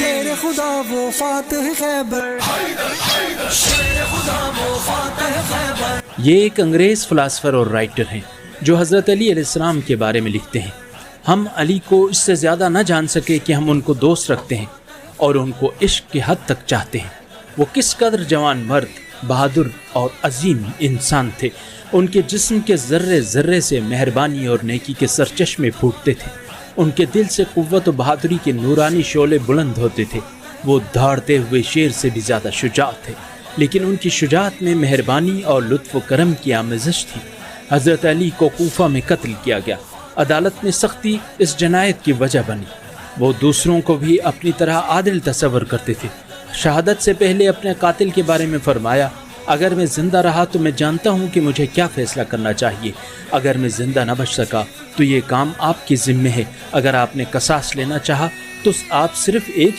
شیر خدا وہ فاتح خیبر، شیر خدا وہ فاتح خیبر۔ یہ ایک انگریز فلاسفر اور رائٹر ہیں جو حضرت علی علیہ السلام کے بارے میں لکھتے ہیں، ہم علی کو اس سے زیادہ نہ جان سکے کہ ہم ان کو دوست رکھتے ہیں اور ان کو عشق کی حد تک چاہتے ہیں۔ وہ کس قدر جوان مرد، بہادر اور عظیم انسان تھے۔ ان کے جسم کے ذرے ذرے سے مہربانی اور نیکی کے سرچشمے پھوٹتے تھے۔ ان کے دل سے قوت و بہادری کے نورانی شعلے بلند ہوتے تھے۔ وہ دھاڑتے ہوئے شیر سے بھی زیادہ شجاع تھے، لیکن ان کی شجاعت میں مہربانی اور لطف و کرم کی آمیزش تھی۔ حضرت علی کو کوفہ میں قتل کیا گیا۔ عدالت میں سختی اس جنایت کی وجہ بنی۔ وہ دوسروں کو بھی اپنی طرح عادل تصور کرتے تھے۔ شہادت سے پہلے اپنے قاتل کے بارے میں فرمایا، اگر میں زندہ رہا تو میں جانتا ہوں کہ مجھے کیا فیصلہ کرنا چاہیے۔ اگر میں زندہ نہ بچ سکا تو یہ کام آپ کے ذمے ہے۔ اگر آپ نے قصاص لینا چاہا تو آپ صرف ایک